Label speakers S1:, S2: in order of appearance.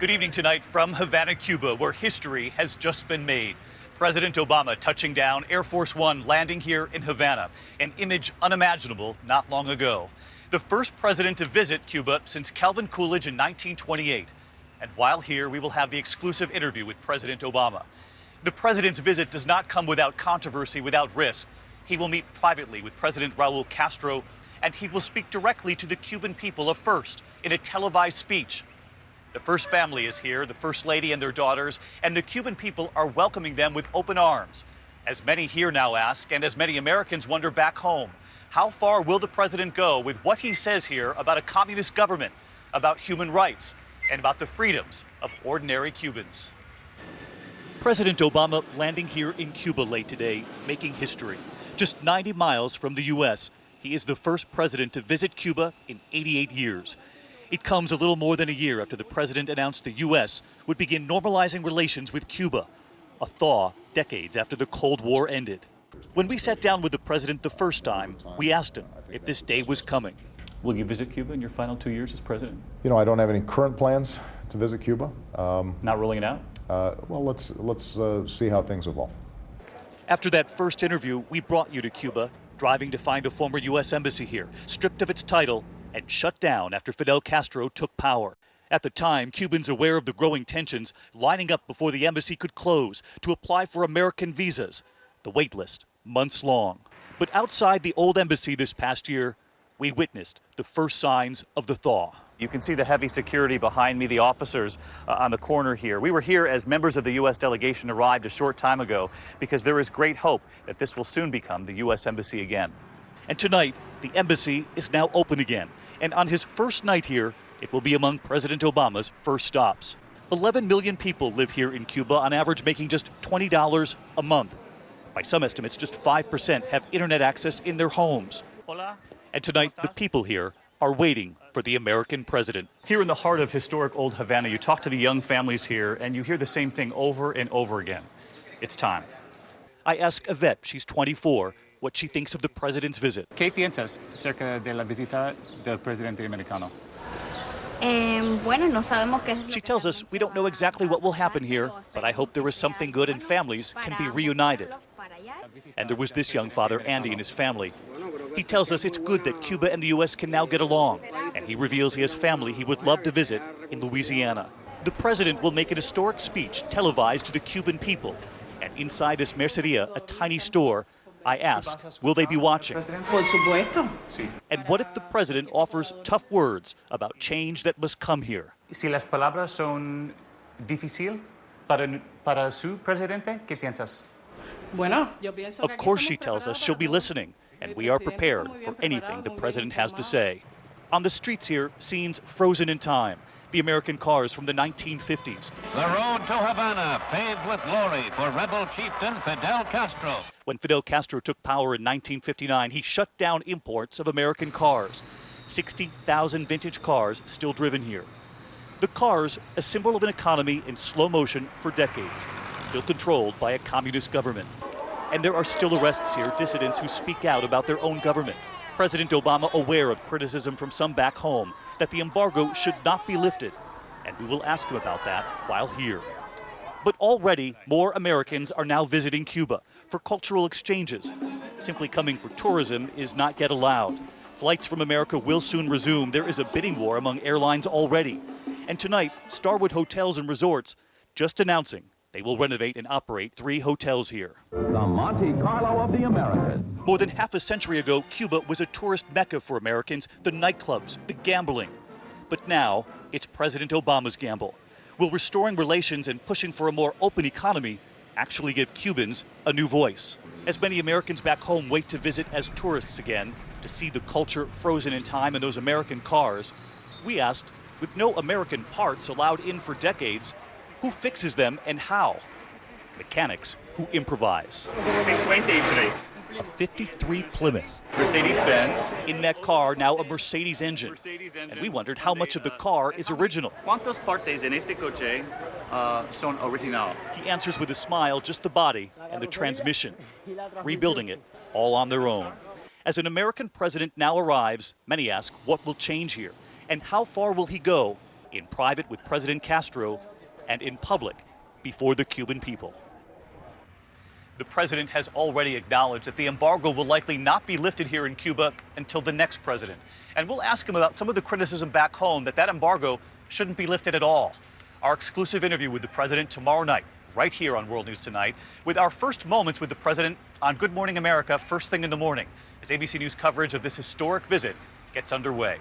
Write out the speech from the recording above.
S1: Good evening tonight from Havana, Cuba, where history has just been made. President Obama touching down, Air Force One landing here in Havana, an image unimaginable not long ago. The first president to visit Cuba since Calvin Coolidge in 1928. And while here, we will have the exclusive interview with President Obama. The president's visit does not come without controversy, without risk. He will meet privately with President Raul Castro, and he will speak directly to the Cuban people first in a televised speech. The first family is here, the First Lady and their daughters, and the Cuban people are welcoming them with open arms. As many here now ask, and as many Americans wonder back home, how far will the president go with what he says here about a communist government, about human rights, and about the freedoms of ordinary Cubans? President Obama landing here in Cuba late today, making history. Just 90 miles from the U.S., he is the first president to visit Cuba in 88 years. It comes a little more than a year after the president announced the U.S. would begin normalizing relations with Cuba, a thaw decades after the Cold War ended. When we sat down with the president the first time, we asked him if this day was coming. Will you visit Cuba in your final 2 years as president?
S2: You know, I don't have any current plans to visit Cuba.
S1: Not ruling it out?
S2: Well, let's see how things evolve.
S1: After that first interview, we brought you to Cuba, driving to find the former U.S. embassy here, stripped of its title and shut down after Fidel Castro took power. At the time, Cubans aware of the growing tensions, lining up before the embassy could close to apply for American visas. The wait list, months long. But outside the old embassy this past year, we witnessed the first signs of the thaw. You can see the heavy security behind me, the officers on the corner here. We were here as members of the U.S. delegation arrived a short time ago because there is great hope that this will soon become the U.S. embassy again. And tonight, the embassy is now open again. And on his first night here, it will be among President Obama's first stops. 11 million people live here in Cuba, on average making just $20 a month. By some estimates, just 5% have internet access in their homes. And tonight, the people here are waiting for the American president. Here in the heart of historic old Havana, you talk to the young families here, and you hear the same thing over and over again. It's time. I ask Yvette, she's 24, what she thinks of the president's visit.
S3: ¿Qué piensas acerca de la visita del presidente americano?
S1: She tells us we don't know exactly what will happen here, but I hope there is something good and families can be reunited. And there was this young father, Andy, and his family. He tells us it's good that Cuba and the U.S. can now get along, and he reveals he has family he would love to visit in Louisiana. The president will make an historic speech televised to the Cuban people, and inside this merceria, a tiny store, I asked, will they be watching?
S4: Por supuesto.
S1: And what if the president offers tough words about change that must come here?
S3: Si las palabras son difícil para su presidente, ¿qué piensas?
S1: Of course, she tells us she'll be listening, and we are prepared for anything the president has to say. On the streets here, scenes frozen in time. The American cars from the 1950s.
S5: The road to Havana paved with glory for rebel chieftain Fidel Castro.
S1: When Fidel Castro took power in 1959, he shut down imports of American cars. 60,000 vintage cars still driven here. The cars, a symbol of an economy in slow motion for decades, still controlled by a communist government. And there are still arrests here, dissidents who speak out about their own government. President Obama aware of criticism from some back home that the embargo should not be lifted, and we will ask him about that while here. But already, more Americans are now visiting Cuba for cultural exchanges. Simply coming for tourism is not yet allowed. Flights from America will soon resume. There is a bidding war among airlines already. And tonight, Starwood Hotels and Resorts just announcing they will renovate and operate 3 hotels here.
S6: The Monte Carlo of the Americas.
S1: More than half a century ago, Cuba was a tourist mecca for Americans, the nightclubs, the gambling. But now, it's President Obama's gamble. Will restoring relations and pushing for a more open economy actually give Cubans a new voice? As many Americans back home wait to visit as tourists again, to see the culture frozen in time in those American cars, we asked, with no American parts allowed in for decades, who fixes them and how? Mechanics who improvise. A 53 Plymouth.
S3: Mercedes-Benz.
S1: In that car, now a Mercedes engine. And we wondered how much of the car is original.
S3: ¿Cuántas partes en este coche son original?
S1: He answers with a smile, just the body and the transmission. Rebuilding it all on their own. As an American president now arrives, many ask what will change here and how far will he go in private with President Castro, and in public before the Cuban people. The president has already acknowledged that the embargo will likely not be lifted here in Cuba until the next president. And we'll ask him about some of the criticism back home that embargo shouldn't be lifted at all. Our exclusive interview with the president tomorrow night, right here on World News Tonight, with our first moments with the president on Good Morning America first thing in the morning, as ABC News coverage of this historic visit gets underway.